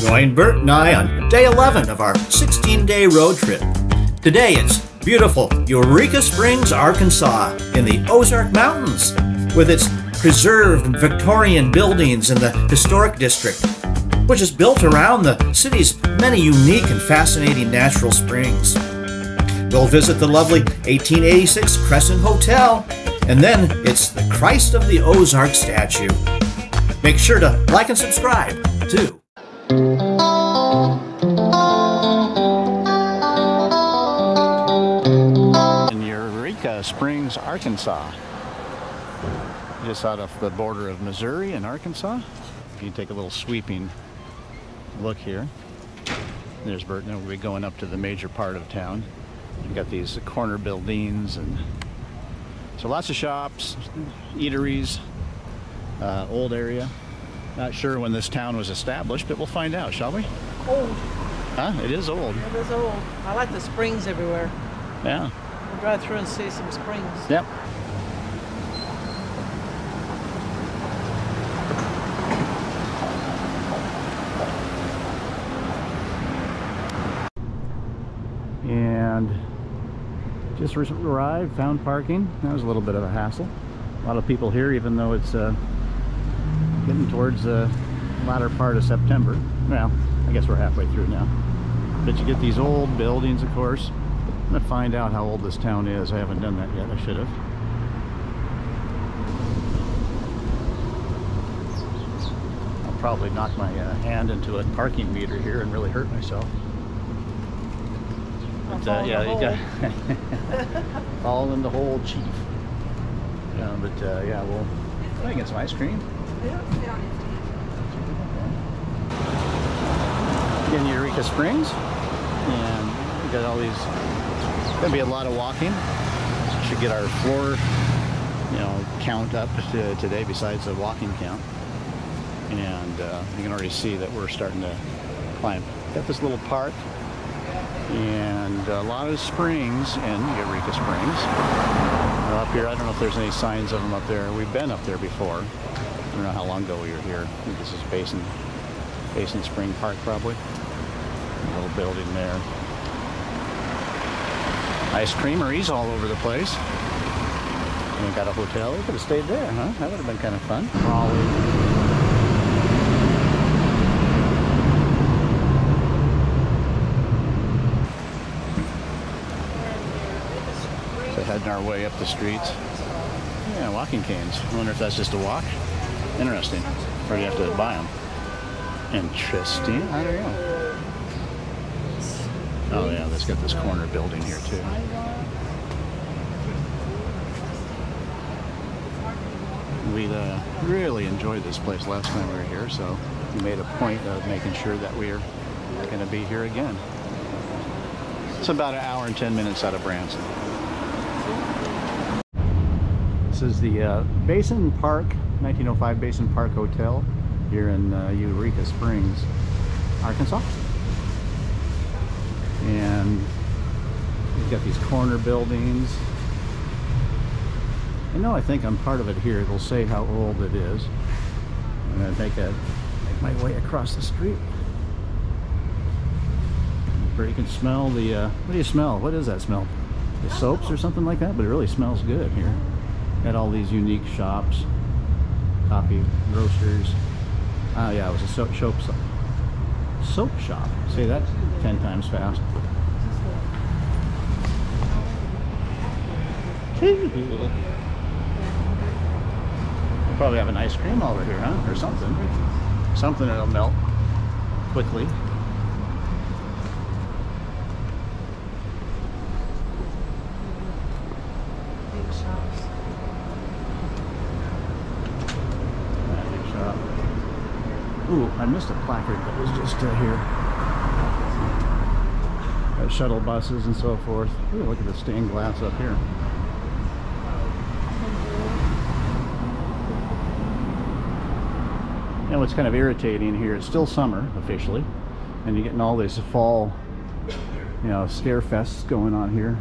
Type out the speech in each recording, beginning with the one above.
Join Bert and I on day 11 of our 16-day road trip. Today it's beautiful Eureka Springs, Arkansas in the Ozark Mountains with its preserved Victorian buildings in the historic district, which is built around the city's many unique and fascinating natural springs. We'll visit the lovely 1886 Crescent Hotel, and then it's the Christ of the Ozark statue. Make sure to like and subscribe, too. In Eureka Springs, Arkansas. Just out of the border of Missouri and Arkansas. If you take a little sweeping look here. There's Bert. Now we'll be going up to the major part of town. You've got these corner buildings, and so lots of shops, eateries, old area. Not sure when this town was established, but we'll find out, shall we? Old. Huh? It is old. It is old. I like the springs everywhere. Yeah. We'll drive through and see some springs. Yep. And just arrived, found parking. That was a little bit of a hassle. A lot of people here, even though it's getting towards the latter part of September. Well, I guess we're halfway through now. But you get these old buildings, of course. I'm gonna find out how old this town is. I haven't done that yet. I should have. I'll probably knock my hand into a parking meter here and really hurt myself. But, yeah, you got fall in the hole, chief. Yeah, but yeah, we'll try and get some ice cream. In Eureka Springs, and we got all these. Gonna be a lot of walking. Should get our floor, count up today besides the walking count. And you can already see that we're starting to climb. Got this little park. And a lot of springs in Eureka Springs. Up here, I don't know if there's any signs of them up there. We've been up there before. I don't know how long ago we were here. I think this is Basin Spring Park, probably. A little building there. Ice creameries all over the place. And we got a hotel. We could have stayed there, huh? That would have been kind of fun. Raleigh. Heading our way up the streets. Yeah, walking canes. I wonder if that's just a walk. Interesting. Or do you have to buy them? Interesting. I don't know. Oh yeah, that's got this corner building here too. We really enjoyed this place last time we were here, so we made a point of making sure that we're going to be here again. It's about an hour and 10 minutes out of Branson. This is the Basin Park, 1905 Basin Park Hotel here in Eureka Springs, Arkansas. And we've got these corner buildings. I think I'm part of it here. It'll say how old it is. I'm going to make my way across the street. Where you can smell the, what do you smell? What is that smell? The soaps or something like that? But it really smells good here. Got all these unique shops, coffee roasters. Oh yeah, it was a soap shop. Say that 10 times fast. We'll probably have an ice cream over here, huh? Or something. Something that'll melt quickly. Ooh, I missed a placard that was just here. Shuttle buses and so forth. Ooh, look at the stained glass up here. What's kind of irritating here, it's still summer officially, and you're getting all this fall, scare fests going on here.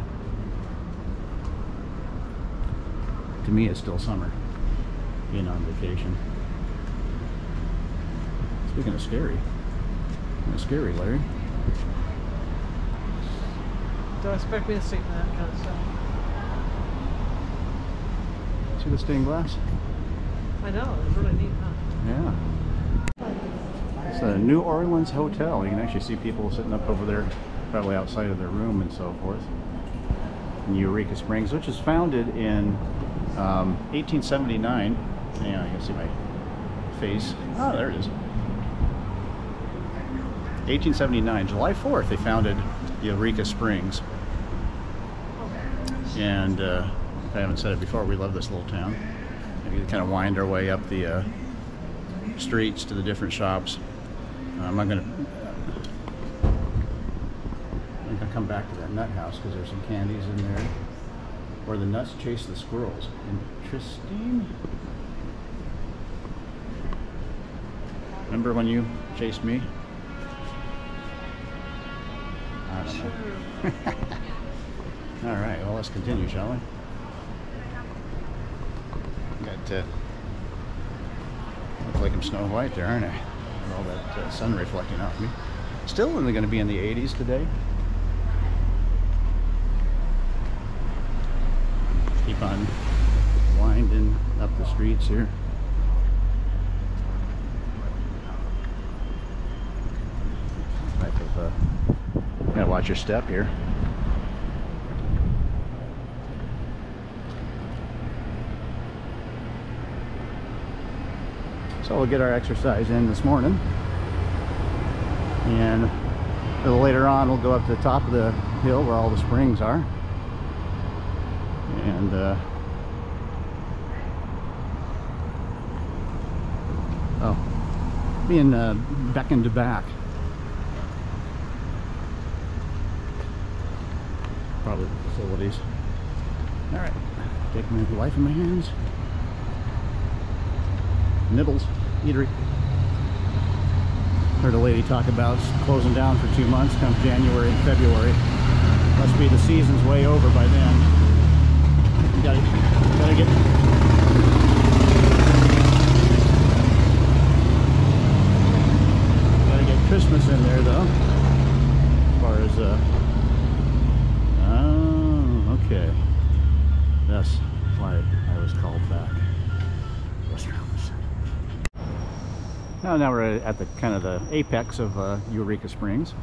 To me, it's still summer, being on vacation. Speaking of scary, That's scary, Larry. Don't expect me to sleep in that kind of stuff. See the stained glass? I know, it's really neat, huh? Yeah. It's a New Orleans hotel. You can actually see people sitting up over there, probably outside of their room and so forth. In Eureka Springs, which was founded in 1879. Yeah, you can see my face. Oh, there it is. 1879, July 4th, they founded Eureka Springs. And if I haven't said it before, we love this little town. We kind of wind our way up the streets to the different shops. I'm gonna come back to that nut house because there's some candies in there. Where the nuts chase the squirrels. Interesting. Remember when you chased me? I don't know. All right, well, let's continue, shall we? Got look like I'm Snow White there, aren't I? With all that sun reflecting off me. Still only going to be in the 80s today. Keep on winding up the streets here. Type of gotta watch your step here. So we'll get our exercise in this morning, and a little later on we'll go up to the top of the hill where all the springs are, and being beckoned to back. Probably the facilities. All right, take my life in my hands. Nibbles Eatery. Heard a lady talk about closing down for 2 months come January and February. Must be the season's way over by then. Gotta get Christmas in there though. As far as oh, okay. That's why I was called back. Now we're at the kind of the apex of Eureka Springs,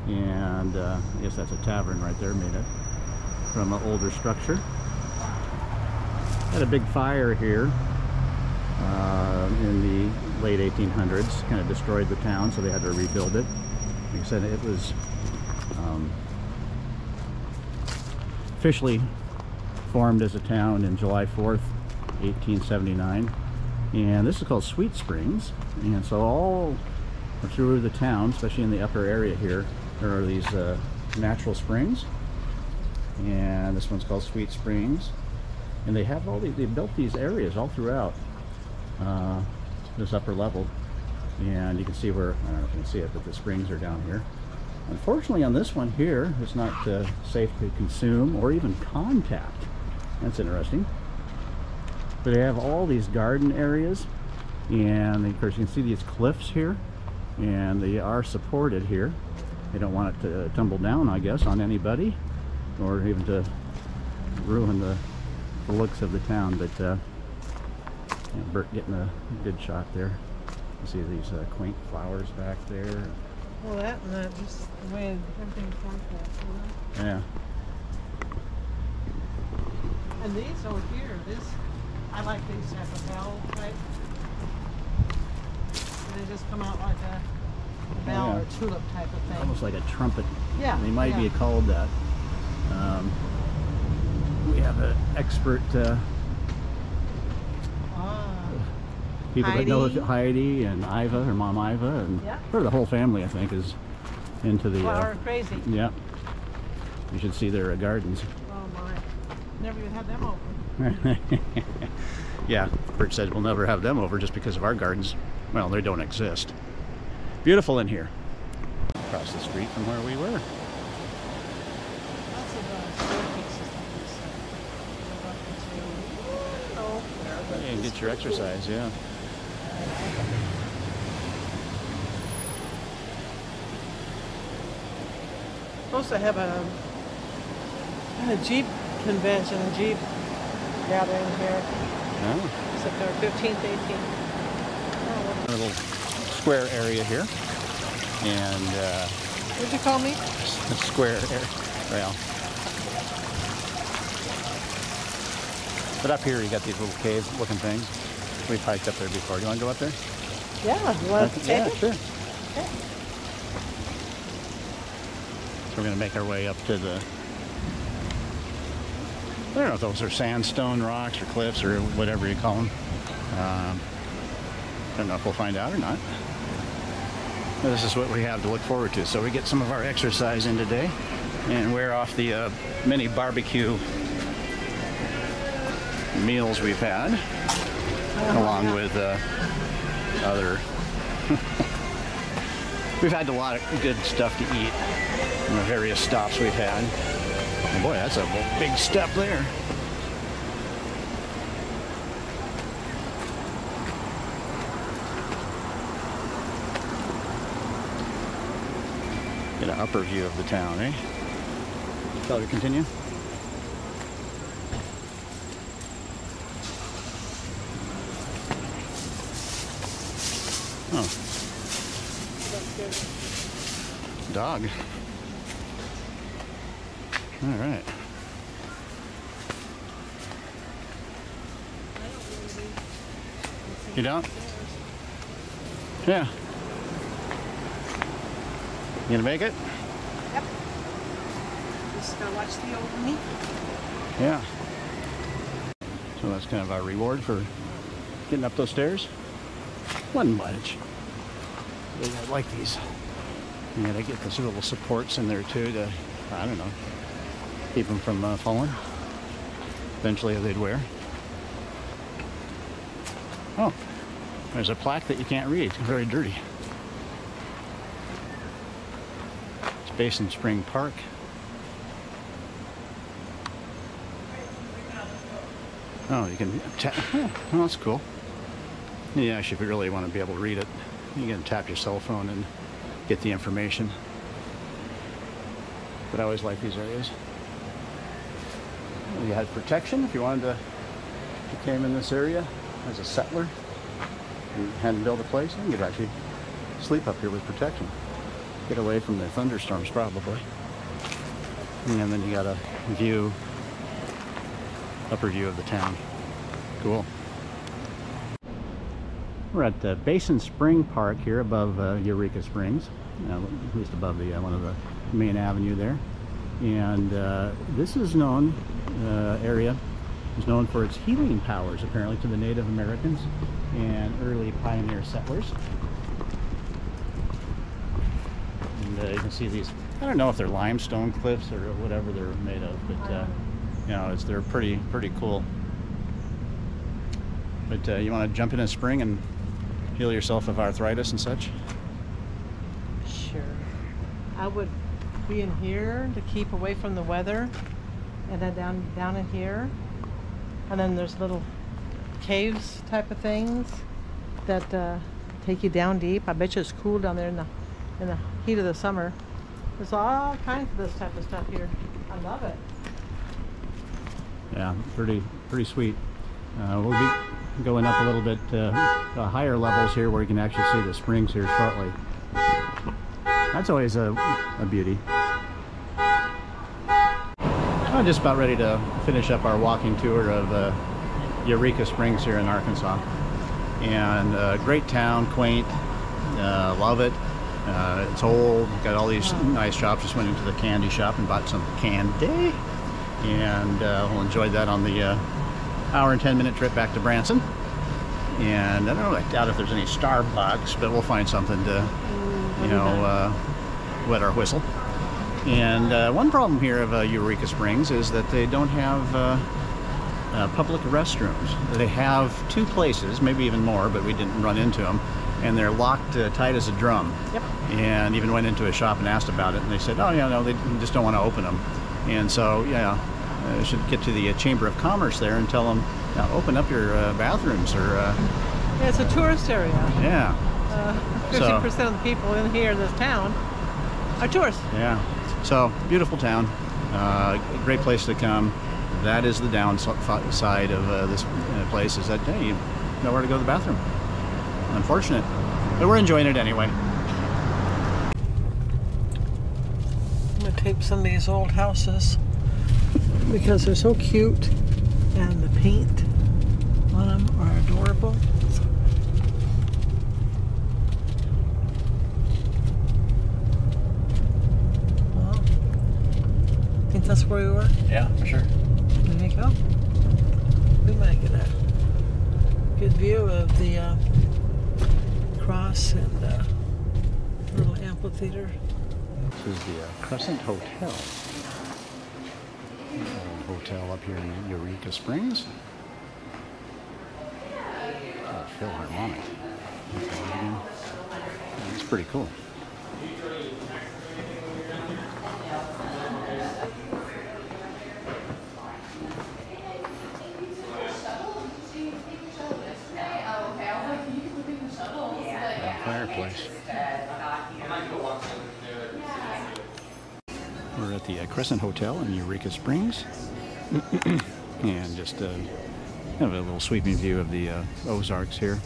and I guess that's a tavern right there, made it from an older structure. Had a big fire here in the late 1800s, kind of destroyed the town, so they had to rebuild it. Like I said, it was officially formed as a town in July 4th, 1879. And this is called Sweet Springs, and so all through the town, especially in the upper area here, there are these natural springs, and this one's called Sweet Springs. And they have all they built these areas all throughout this upper level, and you can see where, I don't know if you can see it, but the springs are down here. Unfortunately on this one here, it's not safe to consume or even contact. That's interesting. But they have all these garden areas, and of course you can see these cliffs here, and they are supported here. They don't want it to tumble down, I guess, on anybody, or even to ruin the looks of the town. But Bert getting a good shot there. You see these quaint flowers back there. Well, that and that, just the way everything's like that, you know? Yeah. And these over here, I like these type of bell type. And they just come out like a bell or tulip type of thing. Almost like a trumpet. Yeah. They might be called that. We have an expert people that know Heidi and Iva, her mom Iva, and her the whole family, I think, is into the flower crazy. Yeah. You should see their gardens. Oh my. Never even had them over. Yeah, Bert said we'll never have them over just because of our gardens. Well, they don't exist. Beautiful in here. Across the street from where we were. Yeah, and get your exercise, yeah. supposed to have a Jeep convention, a Jeep gathering here. Oh. September 15th, 18th. A little square area here. And What'd you call me? a square area. Well. But up here you got these little cave looking things. We've hiked up there before. Do you want to go up there? Yeah, you want to take Yeah, it? sure. Okay. So we're going to make our way up to the... I don't know if those are sandstone rocks or cliffs or whatever you call them. I don't know if we'll find out or not. But this is what we have to look forward to. So we get some of our exercise in today and wear off the mini barbecue meals we've had, along with other... We've had a lot of good stuff to eat in the various stops we've had. Oh boy, that's a big step there. Get an upper view of the town, eh? Shall we continue? Oh. Dog. All right. You don't? Yeah. You gonna make it? Yep. Just gonna watch the old meat. Yeah. So that's kind of our reward for getting up those stairs. Wasn't much. I like these. You gotta get those little supports in there too to, I don't know, keep them from falling. Eventually they'd wear. Oh, there's a plaque that you can't read. It's very dirty. It's Basin Spring Park. Oh, you can tap. Oh, that's cool. Yeah, if you really want to be able to read it, you can tap your cell phone and get the information. But I always like these areas. You had protection if you wanted to, if you came in this area as a settler and hadn't built a place, you could actually sleep up here with protection. Get away from the thunderstorms probably. And then you got a view, upper view of the town. Cool. We're at the Basin Spring Park here above Eureka Springs, at least above the one of the main avenue there. And this is known, area is known for its healing powers apparently to the Native Americans and early pioneer settlers. And you can see these, I don't know if they're limestone cliffs or whatever they're made of, but you know, they're pretty cool. But you want to jump in a spring and heal yourself of arthritis and such? Sure. I would be in here to keep away from the weather, and then down in here, and then there's little caves type of things that take you down deep. I bet you it's cool down there in the heat of the summer. There's all kinds of this type of stuff here. I love it. Yeah, pretty sweet. We'll be going up a little bit higher levels here where you can actually see the springs here shortly. That's always a beauty. I'm just about ready to finish up our walking tour of Eureka Springs here in Arkansas. And great town, quaint, love it. It's old, got all these nice shops. Just went into the candy shop and bought some candy. And we'll enjoy that on the hour and 10-minute trip back to Branson. And I don't know, I doubt if there's any Starbucks, but we'll find something to, you know, wet our whistle. And one problem here of Eureka Springs is that they don't have public restrooms. They have two places, maybe even more, but we didn't run into them. And they're locked tight as a drum. Yep. And even went into a shop and asked about it, and they said, oh, yeah, no, they just don't want to open them. And so, yeah, should get to the Chamber of Commerce there and tell them, open up your bathrooms. Or yeah, it's a tourist area. Yeah. 50% of the people in here in this town are tourists. Yeah. So, beautiful town. Great place to come. That is the downside of this place, is that, hey, you know where to go to the bathroom. Unfortunate. But we're enjoying it anyway. I'm going to tape some of these old houses because they're so cute, and the paint on them are adorable. Well, I think that's where we were. Yeah, for sure. There you go. We might get a good view of the cross and little amphitheater. This is the Crescent Hotel. Hotel up here in Eureka Springs. Philharmonic. It's pretty cool. Fireplace. We're at the Crescent Hotel in Eureka Springs, and just have a little sweeping view of the Ozarks here.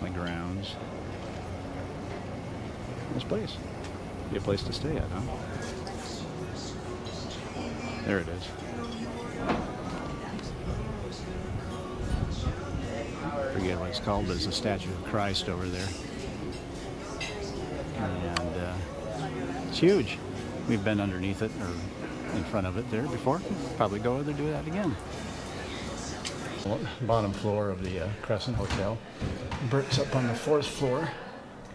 The grounds. Nice place. Be a place to stay at, huh? There it is. I forget what it's called, but it's a statue of Christ over there. And it's huge. We've been underneath it, or in front of it there before. Probably go over there and do that again. Bottom floor of the Crescent Hotel. Bert's up on the 4th floor.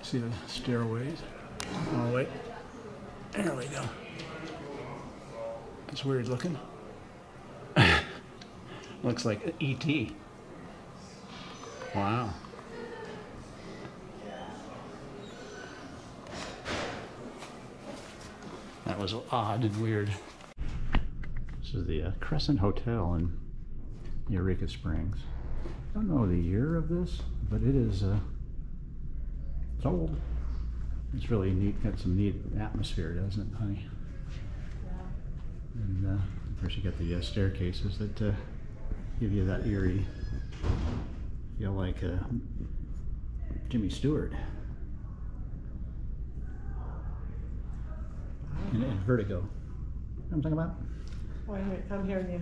See the stairways? Oh, wait. There we go. It's weird looking. Looks like E.T. Wow. That was odd and weird. This is the Crescent Hotel in Eureka Springs. I don't know the year of this, but it is it's old. It's really neat. Got some neat atmosphere, doesn't it, honey? Yeah. And of course, you got the staircases that give you that eerie feel, like Jimmy Stewart. And Vertigo. You know what I'm talking about? Wait a minute, I'm hearing you.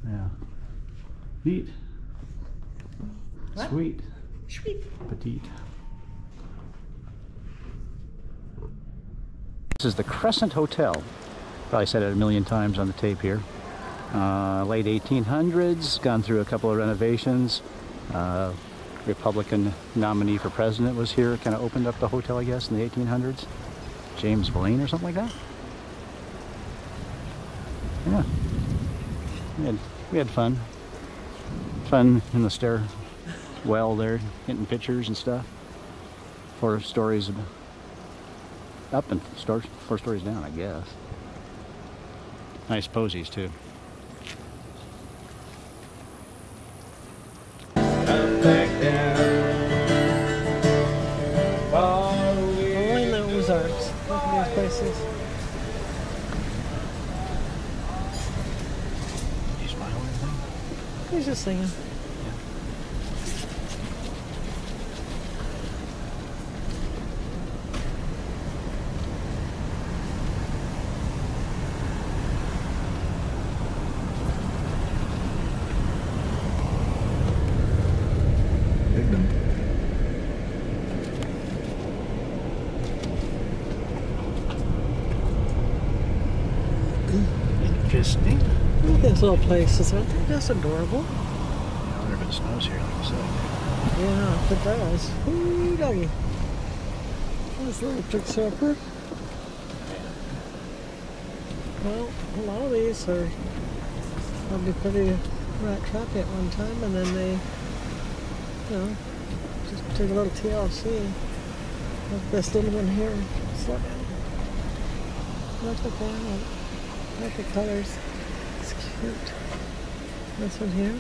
Yeah. Neat. What? Sweet. Sweet. Petite. This is the Crescent Hotel. Probably said it a million times on the tape here. Late 1800s, gone through a couple of renovations. Republican nominee for president was here, kind of opened up the hotel, I guess, in the 1800s. James Blaine or something like that. Yeah. We had fun. Fun in the stairwell there, getting pictures and stuff. 4 stories up and 4 stories down, I guess. Nice posies too. Only in the Ozarks. Look at these places. You smile or anything? He's just singing. Interesting. Look at these little places. Aren't they just adorable? I wonder if it snows here, like I said. Yeah, if it does. Ooh, doggy. This little fixer-upper. Well, a lot of these are probably pretty rat trappy at one time, and then they, you know, just take a little TLC. Like this little one here. Slow down. Look at that. I like the colors. It's cute. This one here.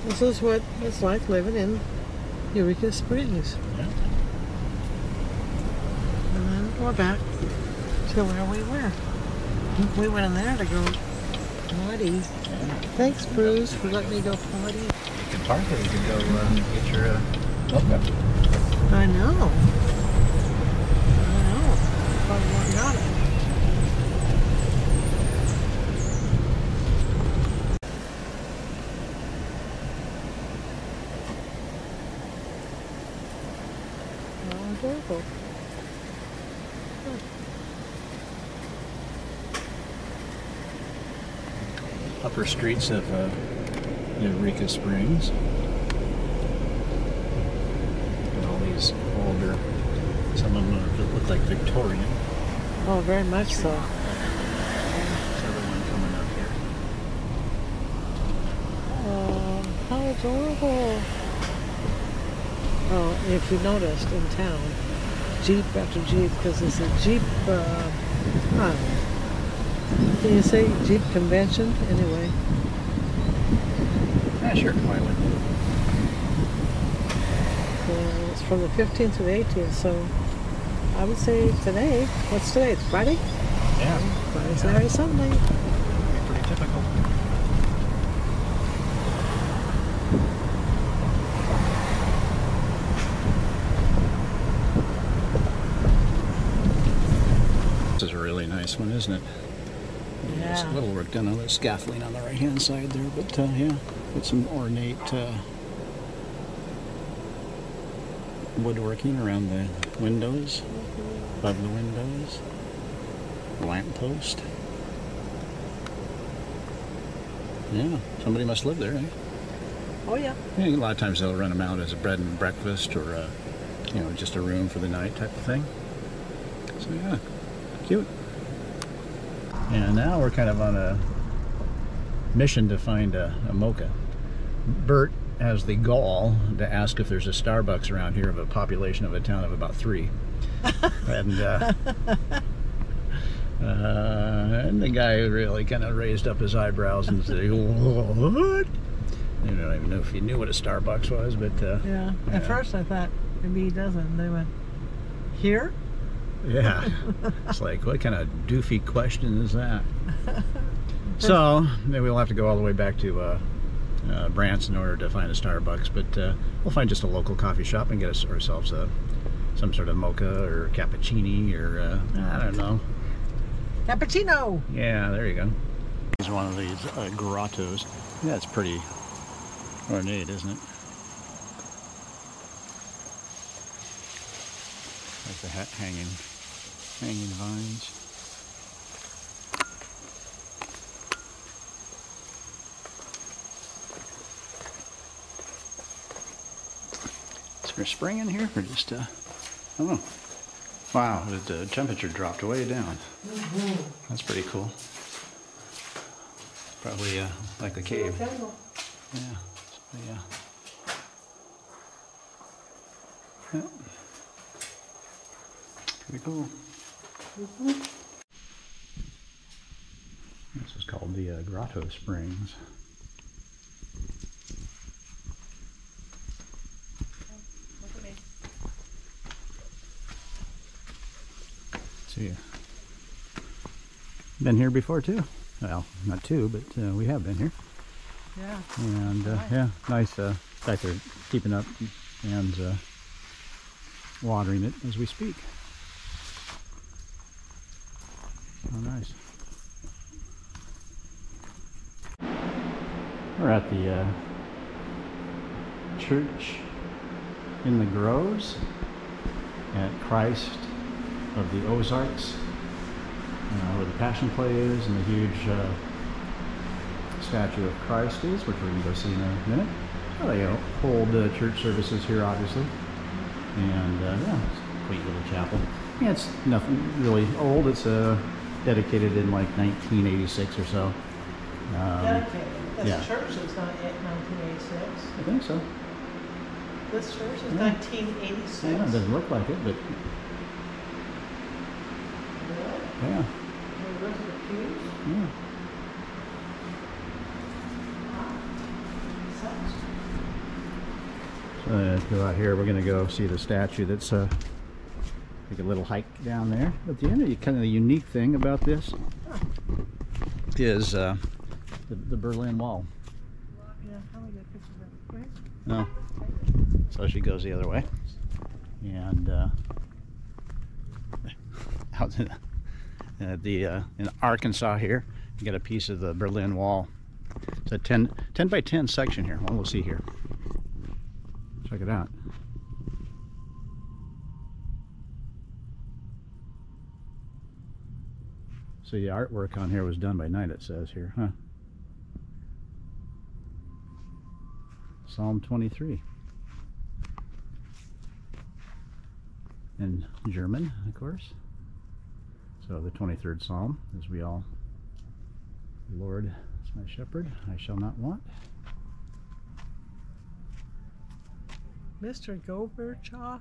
This is what it's like living in Eureka Springs. Yeah. And then we're back to where we were. We went in there to go potty. Thanks, Bruce, for letting me go potty. You can park or you can go get your mocha. I know. Probably won't got it. Oh, adorable. Upper streets of Eureka Springs. And all these older, some of them look like Victorian. Oh, very much so. There's another one coming up here. Oh, how adorable. Oh, if you noticed in town, Jeep after Jeep, because it's a Jeep, I don't know. Can you say Jeep convention? Anyway. Yeah, sure. Why wouldn't you? It's from the 15th to the 18th, so I would say today. What's today? It's Friday? Yeah. Friday, Saturday, Sunday. Pretty typical. This is a really nice one, isn't it? There's a Yeah. little work done on the scaffolding on the right-hand side there, but yeah, with some ornate woodworking around the windows, above the windows, lamp post. Yeah, somebody must live there, eh? Oh, yeah. Yeah, a lot of times they'll run them out as a bread and breakfast or, you know, just a room for the night type of thing. So yeah, cute. And now we're kind of on a mission to find a mocha. Bert has the gall to ask if there's a Starbucks around here of a population of a town of about 3. And the guy really kind of raised up his eyebrows and said, "What?" I don't even know if he knew what a Starbucks was, but Yeah. At first I thought maybe he doesn't. They went, here? yeah. It's like, what kind of doofy question is that? So maybe we'll have to go all the way back to Branson in order to find a Starbucks, but we'll find just a local coffee shop and get ourselves some sort of mocha or cappuccini or I don't know. Cappuccino! Yeah, there you go. Here's one of these grottos. Yeah, it's pretty ornate, isn't it? Like the hanging vines. Is there spring in here or just I don't know. Wow, the temperature dropped way down. That's pretty cool. Probably like a cave. Yeah. So, yeah. Yeah. Pretty cool. This is called the Grotto Springs. See, been here before too. Well, not two, but we have been here. Yeah. And yeah, nice. In fact, they're keeping up and watering it as we speak. Oh, nice. We're at the church in the Groves at Christ of the Ozarks, where the Passion Play is and the huge statue of Christ is, which we're going to go see in a minute. So they hold church services here, obviously, and yeah, it's a quaint little chapel. Yeah, it's nothing really old. It's dedicated in like 1986 or so. Dedicated. This yeah. church is not yet 1986. I think so. This church is Yeah. 1986. Yeah, it doesn't look like it, but yeah. Those are the pews. Yeah. Sounds Go out here. We're going to go see the statue. That's take a little hike down there. But the kind of the unique thing about this is the Berlin Wall. Yeah, how do we get a picture of it? No. So she goes the other way. And out in Arkansas here, you get a piece of the Berlin Wall. It's a 10 by 10 section here. Well, we'll see here. Check it out. So the artwork on here was done by night, it says here, huh? Psalm 23. In German, of course. So the 23rd Psalm, as we all, the Lord is my shepherd, I shall not want. Mr. Goberchaw,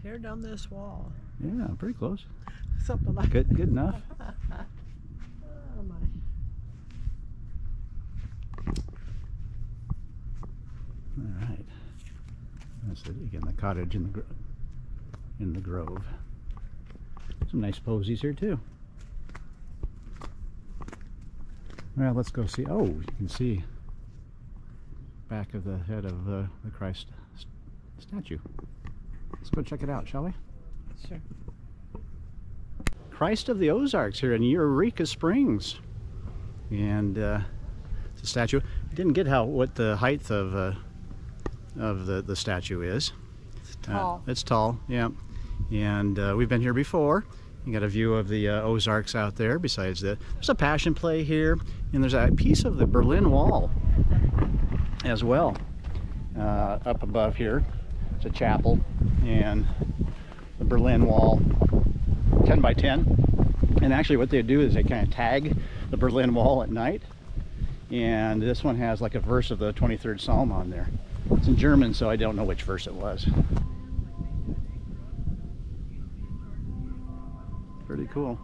tear down this wall. Yeah, pretty close. Something like Good enough. Oh my. All right. That's again the cottage in the grove. Some nice posies here too. Well, let's go see. Oh, you can see back of the head of the Christ statue. Let's go check it out, shall we? Sure. Christ of the Ozarks here in Eureka Springs, and it's a statue. I didn't get what the height of the statue is. It's tall. It's tall, yeah. And we've been here before. You got a view of the Ozarks out there. Besides that, there's a passion play here, and there's a piece of the Berlin Wall as well. Up above here, it's a chapel, and the Berlin Wall, 10 by 10. And actually, what they do is they kind of tag the Berlin Wall at night. And this one has like a verse of the 23rd Psalm on there. It's in German, so I don't know which verse it was. Pretty cool.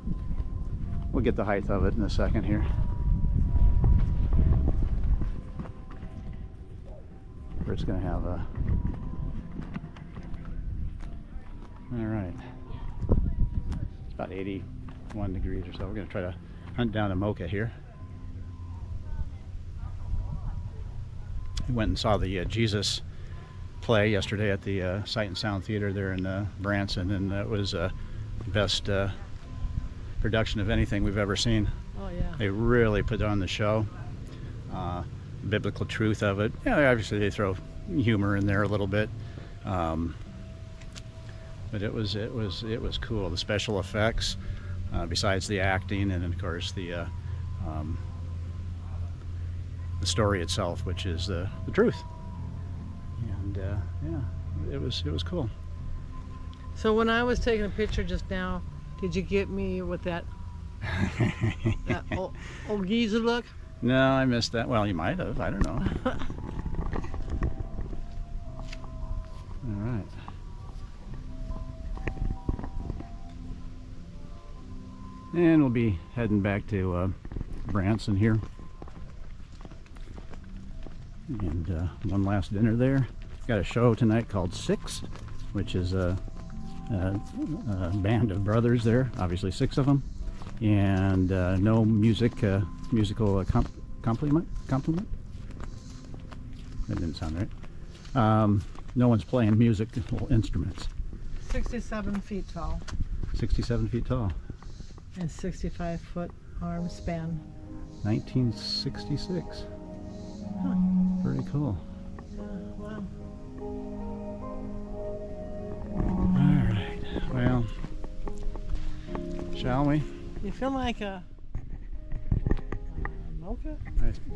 We'll get the height of it in a second here. Bert's gonna have a... All right. It's about 81 degrees or so. We're gonna try to hunt down a mocha here. We went and saw the Jesus play yesterday at the Sight and Sound Theater there in Branson, and that was the best production of anything we've ever seen. Oh yeah. They really put on the show. Biblical truth of it. Yeah, obviously they throw humor in there a little bit, but it was cool. The special effects, besides the acting, and of course the story itself, which is the truth. And yeah, it was cool. So when I was taking a picture just now, did you get me with that old geezer look? No, I missed that. Well, you might have. I don't know. All right. And we'll be heading back to Branson here. And one last dinner there. Got a show tonight called Six, which is a band of brothers there, obviously 6 of them, and no musical accompaniment. That didn't sound right. No one's playing musical instruments. 67 feet tall 67 feet tall. and 65-foot arm span. 1966. Huh. Pretty cool. Yeah, wow. All right. Well, shall we? You feel like a mocha?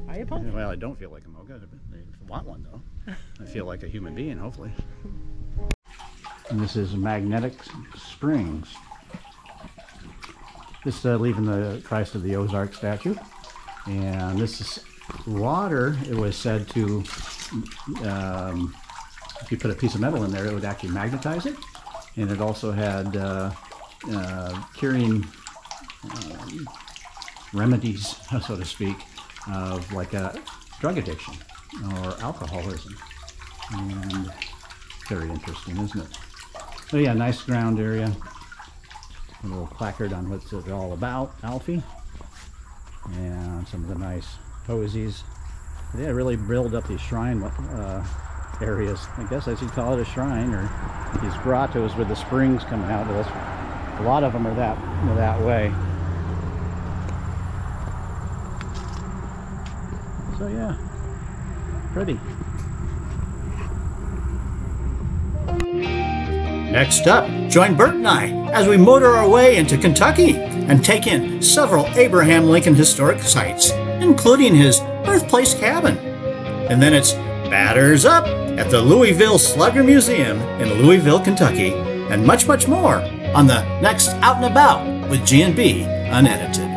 Are you pumped? Well, I don't feel like a mocha. I want one though. I feel like a human being, hopefully. And this is Magnetic Springs. Just leaving the Christ of the Ozark statue, and this is water. It was said to, if you put a piece of metal in there, it would actually magnetize it, and it also had curing remedies, so to speak, of like a drug addiction or alcoholism. And very interesting, isn't it? Oh yeah, nice ground area. A little placard on what's it all about, Alfie. And some of the nice posies. They really build up these shrine areas. I guess I should call it a shrine, or these grottos with the springs coming out of this. A lot of them are that way. So yeah, pretty. Next up, join Bert and I as we motor our way into Kentucky and take in several Abraham Lincoln historic sites, including his birthplace cabin. And then it's batters up at the Louisville Slugger Museum in Louisville, Kentucky, and much, much more on the next Out and About with G&B Unedited.